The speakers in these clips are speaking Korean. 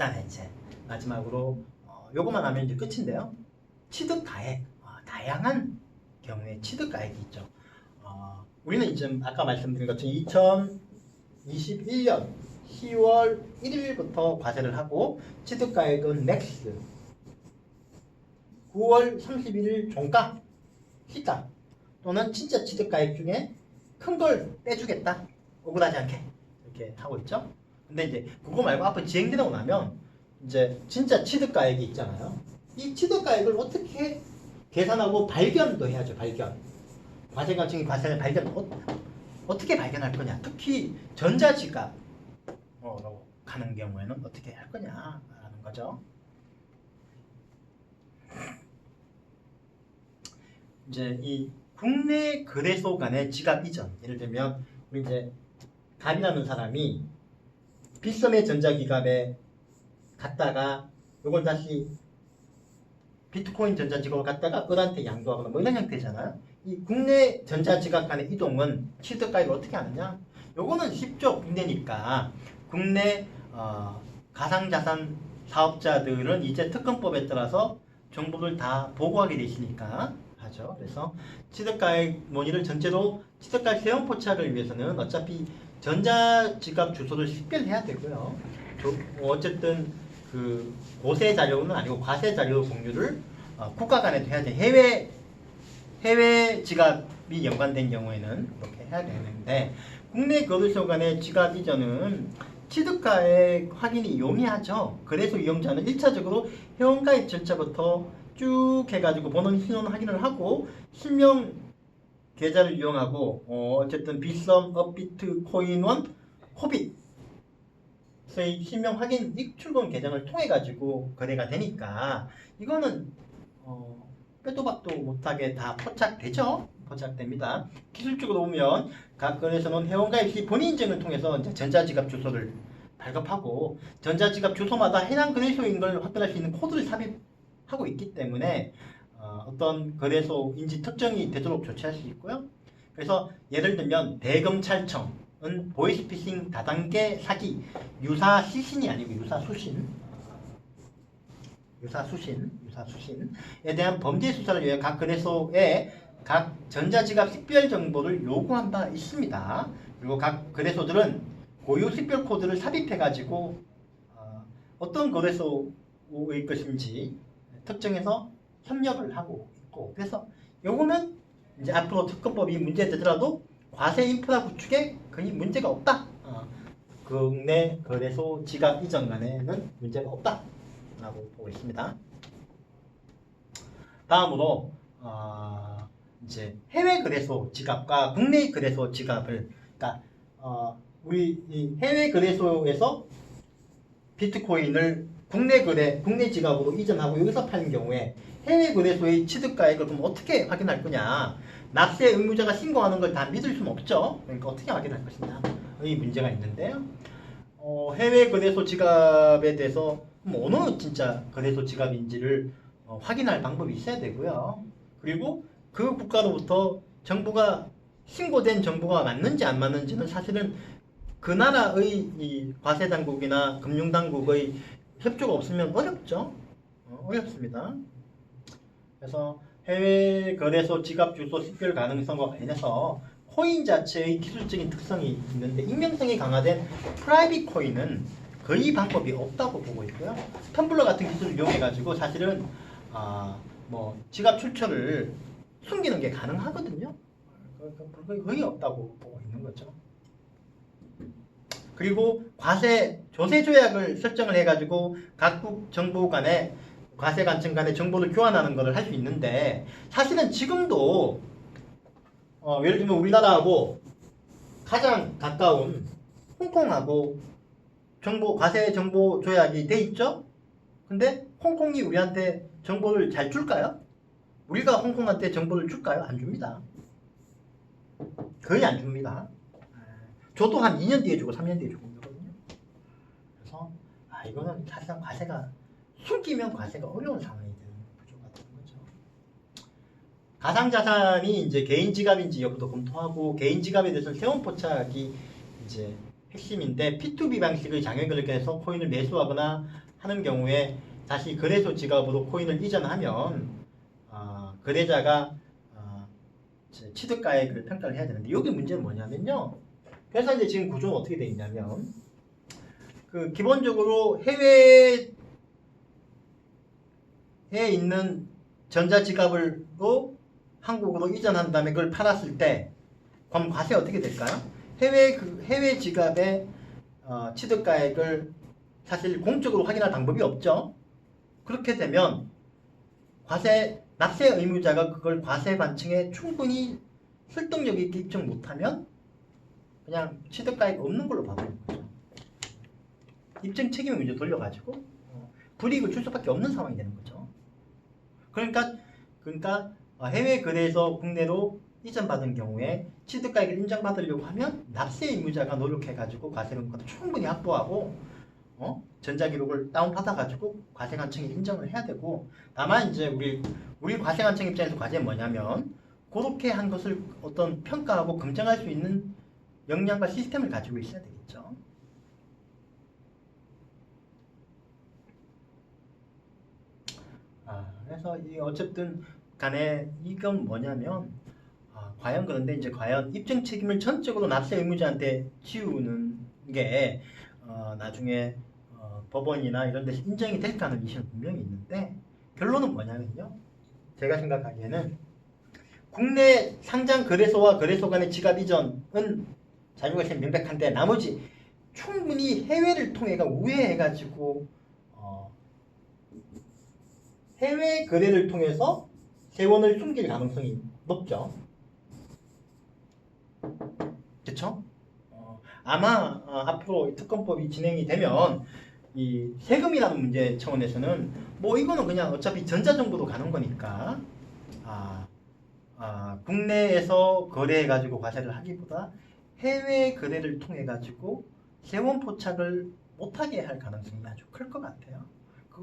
그다음에 이제 마지막으로 요것만 하면 이제 끝인데요. 취득가액, 다양한 경우에 취득가액이 있죠. 우리는 이제 아까 말씀드린 것처럼 2021년 10월 1일부터 과세를 하고 취득가액은 맥스 9월 31일 종가 시가 또는 진짜 취득가액 중에 큰 걸 빼주겠다 억울하지 않게 이렇게 하고 있죠. 근데 이제 그거 말고 앞으로 진행되고 나면 이제 진짜 취득가액이 있잖아요. 이 취득가액을 어떻게 계산하고 발견도 해야죠. 발견. 과세관청이 과세를 어떻게 발견할 거냐. 특히 전자지갑 가는 경우에는 어떻게 할 거냐라는 거죠. 이제 이 국내 거래소 간의 지갑 이전, 예를 들면 우리 이제 갑이라는 사람이 빗썸의 전자기갑에 갔다가 이걸 다시 비트코인 전자지갑으로 갔다가 을한테 양도하거나 뭐 이런 형태잖아요. 이 국내 전자지갑 간의 이동은 취득가액을 어떻게 하느냐? 요거는 쉽죠. 국내니까 국내 가상자산 사업자들은 이제 특검법에 따라서 정보를 다 보고하게 되시니까 하죠. 그래서 취득가액 논의를 전체로 취득가액 세원 포착을 위해서는 어차피 전자지갑 주소를 식별해야 되고요. 어쨌든 그 고세 자료는 아니고 과세 자료 공유를 국가 간에도 해야 돼. 해외 지갑이 연관된 경우에는 그렇게 해야 되는데 국내 거래소 간의 지갑 이전은 취득가액 확인이 용이하죠. 그래서 이용자는 1차적으로 회원가입 절차부터 쭉 해가지고 번호 신원 확인을 하고 실명 계좌를 이용하고 어쨌든 빗썸, 업비트, 코인원, 호빗 의 실명 확인 입출금 계정을 통해 가지고 거래가 되니까 이거는 빼도 박도 못하게 다 포착되죠. 포착됩니다. 기술적으로 보면 각 거래소는 회원가입 시 본인 인증을 통해서 이제 전자지갑 주소를 발급하고 전자지갑 주소마다 해당 거래소인 걸 확인할 수 있는 코드를 삽입하고 있기 때문에 어떤 거래소인지 특정이 되도록 조치할 수 있고요. 그래서 예를 들면 대검찰청은 보이스피싱 다단계 사기 유사 시신이 아니고 유사수신에 대한 범죄 수사를 위해 각 거래소에 각 전자지갑 식별 정보를 요구한 바 있습니다. 그리고 각 거래소들은 고유 식별 코드를 삽입해 가지고 어떤 거래소의 것인지 특정해서 협력을 하고 있고, 그래서 요거는 이제 앞으로 특검법이 문제되더라도 과세 인프라 구축에 거의 문제가 없다. 국내 거래소 지갑 이전 간에는 문제가 없다라고 보고 있습니다. 다음으로 이제 해외 거래소 지갑과 국내 거래소 지갑을, 그러니까 우리 이 해외 거래소에서 비트코인을 국내 지갑으로 이전하고 여기서 파는 경우에 해외 거래소의 취득가액을 그럼 어떻게 확인할 거냐? 납세 의무자가 신고하는 걸 다 믿을 수는 없죠. 그러니까 어떻게 확인할 것이냐의 문제가 있는데요. 해외 거래소 지갑에 대해서 어느 진짜 거래소 지갑인지를 확인할 방법이 있어야 되고요. 그리고 그 국가로부터 정보가 신고된 정보가 맞는지 안 맞는지는 사실은 그 나라의 이 과세 당국이나 금융 당국의 협조가 없으면 어렵죠. 어렵습니다. 그래서 해외 거래소 지갑 주소 식별 가능성과 관련해서 코인 자체의 기술적인 특성이 있는데 익명성이 강화된 프라이빗 코인은 거의 방법이 없다고 보고 있고요. 텀블러 같은 기술을 이용해 가지고 사실은 뭐 지갑 출처를 숨기는 게 가능하거든요. 거의 없다고 보고 있는 거죠. 그리고 과세 조세 조약을 설정을 해가지고 각국 정부 간에 과세관청 간에 정보를 교환하는 것을 할 수 있는데 사실은 지금도 예를 들면 우리나라하고 가장 가까운 홍콩하고 과세 정보 조약이 돼 있죠. 근데 홍콩이 우리한테 정보를 잘 줄까요? 우리가 홍콩한테 정보를 줄까요? 안 줍니다. 거의 안 줍니다. 저도 한 2년 뒤에 주고 3년 뒤에 주고 그러거든요. 그래서 이거는 사실상 과세가 숨기면 과세가 어려운 상황이 되는 구조가 되는 거죠. 가상자산이 이제 개인 지갑인지 여부도 검토하고 개인 지갑에 대해서 세원 포착이 이제 핵심인데 P2B 방식의 장애를 해서 코인을 매수하거나 하는 경우에 다시 거래소 지갑으로 코인을 이전하면 거래자가 취득가액을 평가를 해야 되는데 여기 문제는 뭐냐면요. 그래서 이제 지금 구조는 어떻게 되어 있냐면 기본적으로 해외에 있는 전자지갑으로 한국으로 이전한 다음에 그걸 팔았을 때 그럼 과세 어떻게 될까요? 해외 지갑의 취득가액을 사실 공적으로 확인할 방법이 없죠. 그렇게 되면 납세 의무자가 그걸 과세 관청에 충분히 설득력 있게 입증 못하면 그냥 취득가액 없는 걸로 봐버리는 거죠. 입증 책임을 이제 돌려가지고 불이익을 줄 수밖에 없는 상황이 되는 거죠. 그러니까 해외 거래에서 국내로 이전받은 경우에 취득가액을 인정받으려고 하면 납세 의무자가 노력해가지고 과세금과도 충분히 확보하고 전자기록을 다운받아가지고 과세관청에 인정을 해야 되고, 다만 이제 우리 과세관청 입장에서 과제는 뭐냐면 그렇게 한 것을 어떤 평가하고 검증할 수 있는 역량과 시스템을 가지고 있어야 되겠죠. 그래서 어쨌든 간에 이건 뭐냐면 과연 그런데 이제 과연 입증 책임을 전적으로 납세 의무자한테 지우는 게 나중에 법원이나 이런 데서 인정이 될까 하는 이슈는 분명히 있는데, 결론은 뭐냐면요. 제가 생각하기에는 국내 상장 거래소와 거래소 간의 지갑 이전은 자유과세 명백한데 나머지 충분히 해외를 통해가 우회해가지고 해외 거래를 통해서 세원을 숨길 가능성이 높죠. 그렇죠? 아마 앞으로 특검법이 진행이 되면 이 세금이라는 문제 차원에서는 뭐 이거는 그냥 어차피 전자정보도 가는 거니까 국내에서 거래해가지고 과세를 하기보다 해외 거래를 통해가지고 세원 포착을 못하게 할 가능성이 아주 클 것 같아요.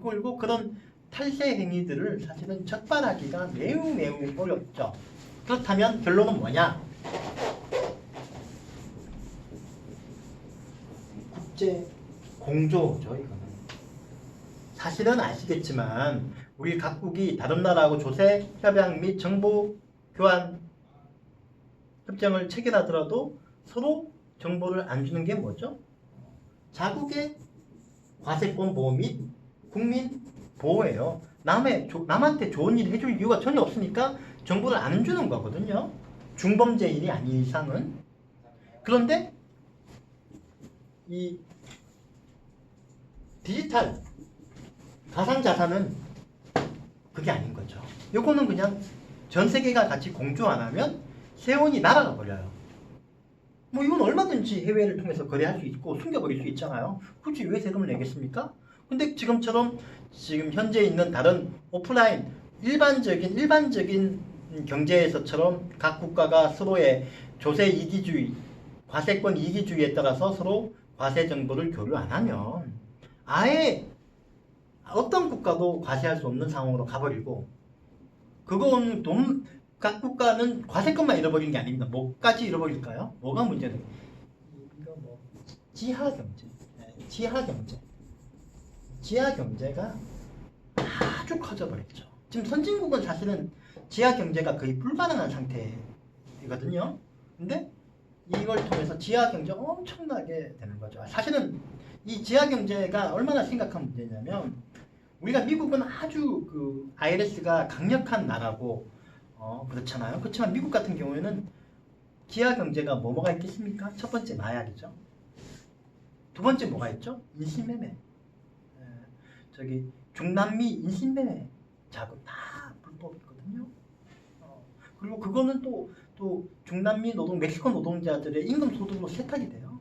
그리고 그런 탈세 행위들을 사실은 적발하기가 매우 어렵죠. 그렇다면 결론은 뭐냐? 국제 공조죠, 이거는. 사실은 아시겠지만 우리 각국이 다른 나라하고 조세 협약 및 정보 교환 협정을 체결하더라도 서로 정보를 안 주는 게 뭐죠? 자국의 과세권 보호 및 국민 보호예요. 남한테 좋은 일 해줄 이유가 전혀 없으니까 정보를 안 주는 거거든요. 중범죄인이 아닌 이상은. 그런데 이 디지털 가상자산은 그게 아닌 거죠. 요거는 그냥 전 세계가 같이 공조 안 하면 세원이 날아가 버려요. 뭐 이건 얼마든지 해외를 통해서 거래할 수 있고 숨겨버릴 수 있잖아요. 굳이 왜 세금을 내겠습니까? 근데 지금 현재 있는 다른 오프라인 일반적인 경제에서처럼 각 국가가 서로의 조세 이기주의, 과세권 이기주의에 따라서 서로 과세 정보를 교류 안 하면 아예 어떤 국가도 과세할 수 없는 상황으로 가버리고, 그건 각 국가는 과세권만 잃어버리는 게 아닙니다. 뭐까지 잃어버릴까요? 뭐가 문제는? 이거 뭐 지하경제. 지하경제가 아주 커져버렸죠. 지금 선진국은 사실은 지하경제가 거의 불가능한 상태이거든요. 근데 이걸 통해서 지하경제 엄청나게 되는 거죠. 사실은 이 지하경제가 얼마나 심각한 문제냐면, 우리가 미국은 아주 IRS가 강력한 나라고 그렇잖아요. 그렇지만 미국 같은 경우에는 지하경제가 뭐가 있겠습니까? 첫 번째 마약이죠. 두 번째 뭐가 있죠? 인신매매. 중남미 인신매매 자금 다 불법이거든요. 그리고 그거는 또 중남미 멕시코 노동자들의 임금 소득으로 세탁이 돼요.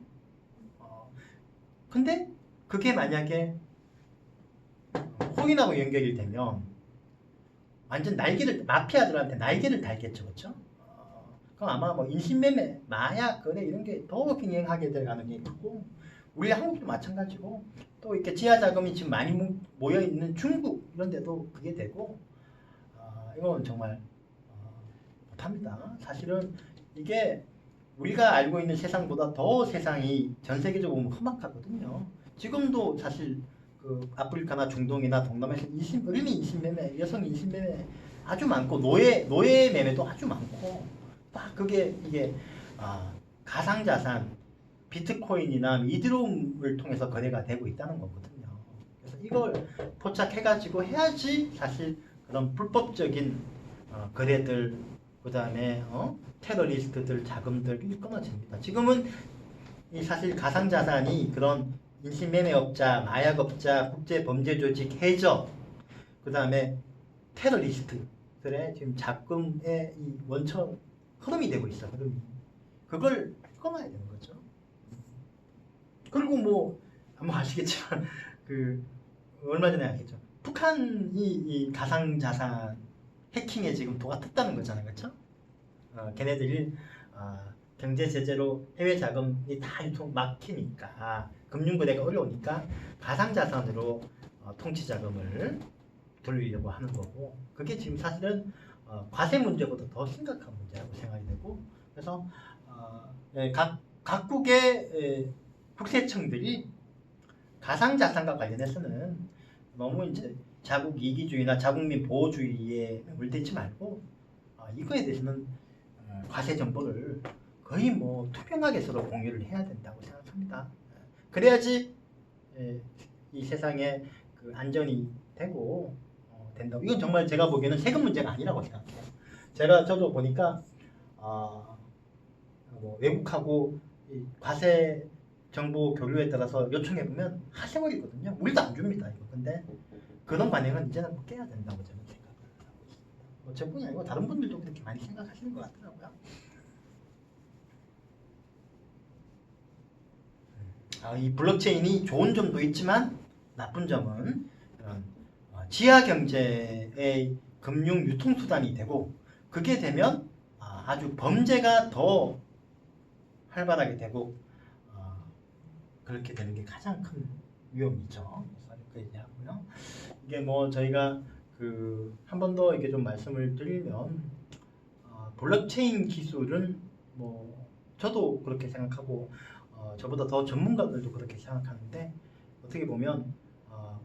근데 그게 만약에 코인하고 연결이 되면 완전 마피아들한테 날개를 달겠죠, 그렇죠? 그럼 아마 뭐 인신매매, 마약 거래 이런 게 더 횡행하게 될 가능성이 크고, 우리 한국도 마찬가지고, 또 이렇게 지하 자금이 지금 많이 모여 있는 중국 이런 데도 그게 되고, 이건 정말 못합니다. 사실은 이게 우리가 알고 있는 세상보다 더 세상이 전 세계적으로 보면 험악하거든요. 지금도 사실 그 아프리카나 중동이나 동남아시아 어린이 인신매매, 여성 인신매매 아주 많고 노예 매매도 아주 많고 막 그게 이게 가상자산 비트코인이나 이더리움을 통해서 거래가 되고 있다는 거거든요. 그래서 이걸 포착해가지고 해야지 사실 그런 불법적인 거래들 그 다음에 테러리스트들 자금들이 끊어집니다. 지금은 이 사실 가상자산이 그런 인신매매업자, 마약업자, 국제범죄조직 해저 그 다음에 테러리스트들의 지금 자금의 이 원천 흐름이 되고 있어. 흐름이. 그걸 끊어야 되는 거죠. 그리고 뭐 아마 아시겠지만 그 얼마 전에 알겠죠. 북한이 이 가상자산 해킹에 지금 도가 텄다는 거잖아요, 그렇죠? 걔네들이 경제 제재로 해외 자금이 다 유통 막히니까 금융거래가 어려우니까 가상자산으로 통치 자금을 돌리려고 하는 거고 그게 지금 사실은 과세 문제보다 더 심각한 문제라고 생각이 되고 그래서 각국의 국세청들이 가상자산과 관련해서는 너무 이제 자국 이기주의나 자국민 보호주의에 물들지 말고 이거에 대해서는 과세 정보를 거의 뭐 투명하게 서로 공유를 해야 된다고 생각합니다. 그래야지 이 세상에 그 안전이 되고 된다고. 이건 정말 제가 보기에는 세금 문제가 아니라고 생각해요. 저도 보니까 뭐 외국하고 이 과세 정보 교류에 따라서 요청해 보면 하세월이거든요. 우리도 안 줍니다. 이거. 근데 그런 관행은 이제는 뭐 깨야 된다고 저는 생각을 하고 있습니다. 뭐 저뿐이 아니고 다른 분들도 그렇게 많이 생각하시는 것 같더라고요. 이 블록체인이 좋은 점도 있지만 나쁜 점은 지하 경제의 금융 유통 수단이 되고 그게 되면 아주 범죄가 더 활발하게 되고 그렇게 되는 게 가장 큰 위험이죠. 그래서 이렇게 얘기하고요. 이게 뭐 저희가 한 번 더 이렇게 좀 말씀을 드리면 블록체인 기술은 뭐 저도 그렇게 생각하고 저보다 더 전문가들도 그렇게 생각하는데 어떻게 보면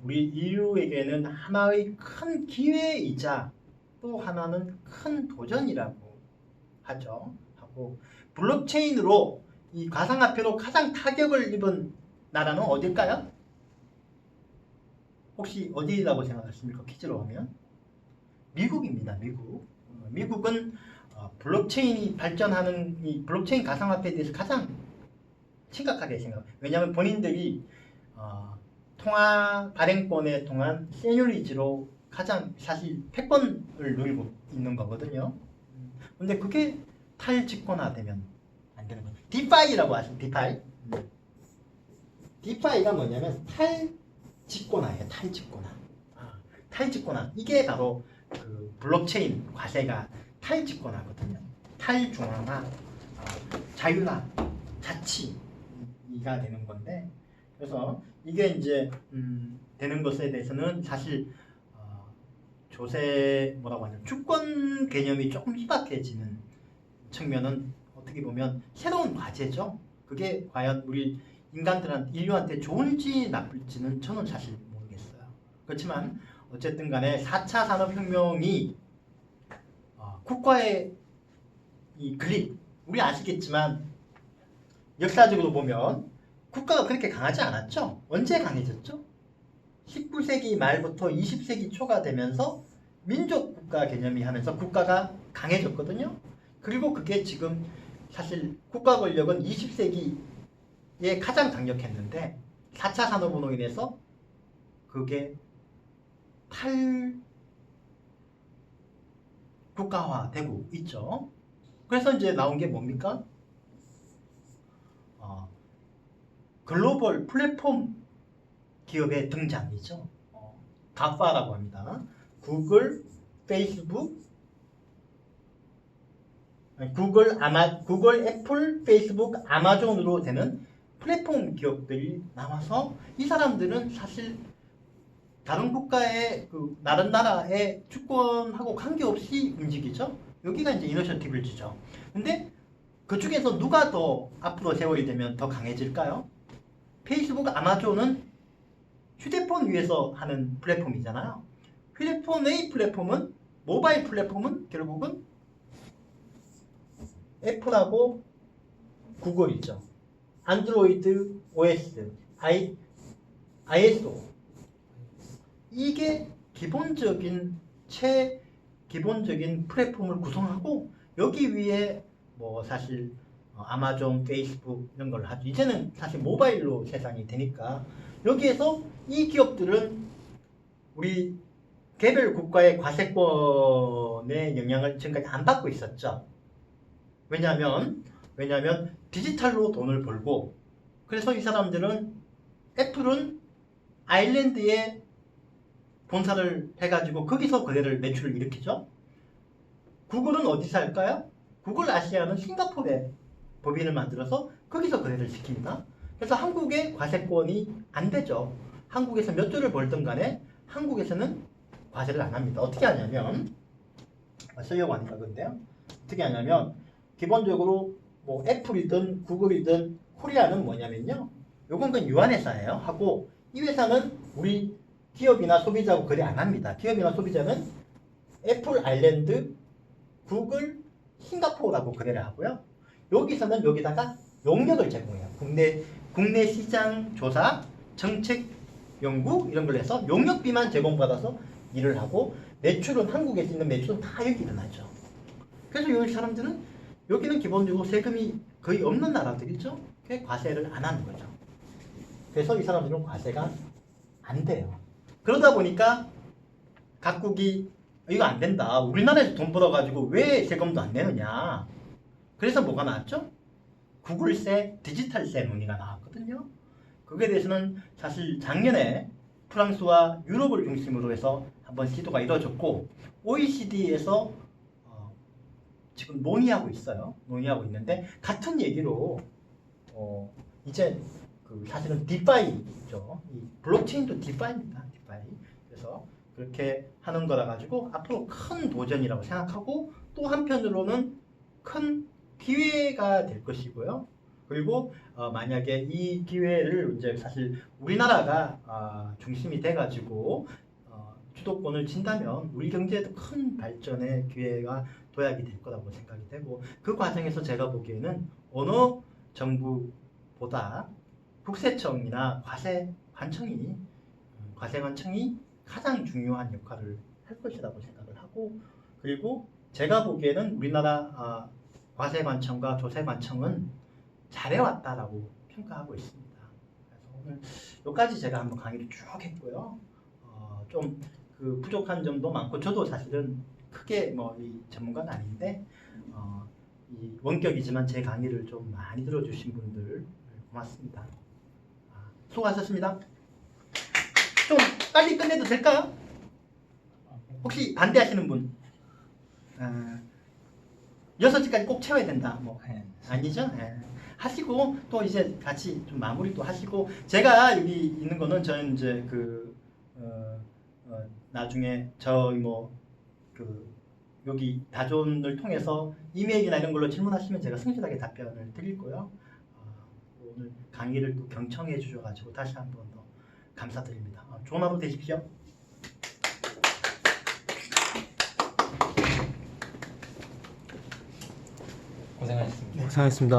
우리 인류에게는 하나의 큰 기회이자 또 하나는 큰 도전이라고 하죠. 하고 블록체인으로 이 가상화폐로 가장 타격을 입은 나라는 어딜까요? 혹시 어디라고 생각하십니까? 퀴즈로 하면 미국입니다. 미국. 미국은 블록체인이 발전하는 이 블록체인 가상화폐에 대해서 가장 심각하게 생각해요. 왜냐하면 본인들이 통화 발행권에 통한 세뉴리지로 가장 사실 패권을 누리고 있는 거거든요. 근데 그게 탈직권화되면 안 되는 거예요. 디파이라고 하시면 디파이. 디파이가 뭐냐면 탈직권화예요. 탈직권화. 탈직권화. 이게 바로 그 블록체인 과세가 탈직권화거든요. 탈중앙화, 자율화, 자치가 되는 건데 그래서 이게 이제 되는 것에 대해서는 사실 조세 뭐라고 하냐 주권 개념이 조금 희박해지는 측면은 어떻게 보면 새로운 과제죠. 그게 과연 우리 인류한테 좋을지 나쁠지는 저는 사실 모르겠어요. 그렇지만 어쨌든 간에 4차 산업혁명이 국가의 이 그립 우리 아시겠지만 역사적으로 보면 국가가 그렇게 강하지 않았죠. 언제 강해졌죠? 19세기 말부터 20세기 초가 되면서 민족국가 개념이 하면서 국가가 강해졌거든요. 그리고 그게 지금 사실 국가 권력은 20세기에 가장 강력했는데 4차 산업으로 인해서 그게 탈국가화되고 있죠. 그래서 이제 나온 게 뭡니까? 글로벌 플랫폼 기업의 등장이죠. 가파라고 합니다. 구글, 페이스북, 구글, 애플, 페이스북, 아마존으로 되는 플랫폼 기업들이 나와서 이 사람들은 사실 다른 국가의 다른 나라의 주권하고 관계없이 움직이죠. 여기가 이제 이니셔티브를 주죠. 근데 그 중에서 누가 더 앞으로 세월이 되면 더 강해질까요? 페이스북, 아마존은 휴대폰 휴대폰 위에서 하는 플랫폼이잖아요. 휴대폰의 플랫폼은 모바일 플랫폼은 결국은 애플하고 구글이죠. 안드로이드 OS, ISO 이게 기본적인 플랫폼을 구성하고 여기 위에 뭐 사실 아마존, 페이스북 이런 걸 하죠. 이제는 사실 모바일로 세상이 되니까 여기에서 이 기업들은 우리 개별 국가의 과세권의 영향을 지금까지 안 받고 있었죠. 왜냐하면 디지털로 돈을 벌고 그래서 이 사람들은 애플은 아일랜드에 본사를 해가지고 거기서 거래를 매출을 일으키죠. 구글은 어디서 할까요? 구글 아시아는 싱가포르에 법인을 만들어서 거기서 거래를 시킵니다. 그래서 한국에 과세권이 안 되죠. 한국에서 몇 조를 벌든 간에 한국에서는 과세를 안 합니다. 어떻게 하냐면 쓰려고 하니까 근데요. 어떻게 하냐면 기본적으로 뭐 애플이든 구글이든 코리아는 뭐냐면요. 요건 그 유한회사예요. 하고 이 회사는 우리 기업이나 소비자하고 거래 안 합니다. 기업이나 소비자는 애플 아일랜드, 구글, 싱가포르라고 거래를 하고요. 여기서는 여기다가 용역을 제공해요. 국내 시장 조사, 정책 연구 이런 걸 해서 용역비만 제공받아서 일을 하고 매출은 한국에서 있는 매출은 다 여기 일어나죠. 그래서 여기 사람들은 여기는 기본적으로 세금이 거의 없는 나라들이죠. 그게 과세를 안 하는 거죠. 그래서 이 사람들은 과세가 안 돼요. 그러다 보니까 각국이 이거 안 된다. 우리나라에서 돈 벌어가지고 왜 세금도 안 내느냐. 그래서 뭐가 나왔죠? 구글세, 디지털세 논의가 나왔거든요. 그거에 대해서는 사실 작년에 프랑스와 유럽을 중심으로 해서 한번 시도가 이루어졌고 OECD에서 지금 논의하고 있어요. 논의하고 있는데 같은 얘기로 이제 사실은 디파이죠. 이 블록체인도 디파이입니다. 디파이. 그래서 그렇게 하는 거라 가지고 앞으로 큰 도전이라고 생각하고 또 한편으로는 큰 기회가 될 것이고요. 그리고 만약에 이 기회를 이제 사실 우리나라가 중심이 돼가지고 주도권을 친다면 우리 경제에도 큰 발전의 기회가 도약이 될 거라고 생각이 되고 그 과정에서 제가 보기에는 어느 정부보다 국세청이나 과세관청이 가장 중요한 역할을 할 것이라고 생각을 하고 그리고 제가 보기에는 우리나라 과세관청과 조세관청은 잘해왔다라고 평가하고 있습니다. 그래서 오늘 여기까지 제가 한번 강의를 쭉 했고요. 좀 그 부족한 점도 많고 저도 사실은 크게 뭐 이 전문가는 아닌데 이 원격이지만 제 강의를 좀 많이 들어주신 분들 고맙습니다. 수고하셨습니다. 좀 빨리 끝내도 될까요? 혹시 반대하시는 분? 6시까지 꼭 채워야 된다. 뭐 아니죠? 하시고 또 이제 같이 좀 마무리도 하시고 제가 여기 있는 거는 저는 이제 나중에 저희 여기 다존을 통해서 이메일이나 이런 걸로 질문하시면 제가 성실하게 답변을 드릴 거고요. 오늘 강의를 또 경청해 주셔가지고 다시 한 번 더 감사드립니다. 좋은 하루 되십시오. 고생하셨습니다. 고생하셨습니다.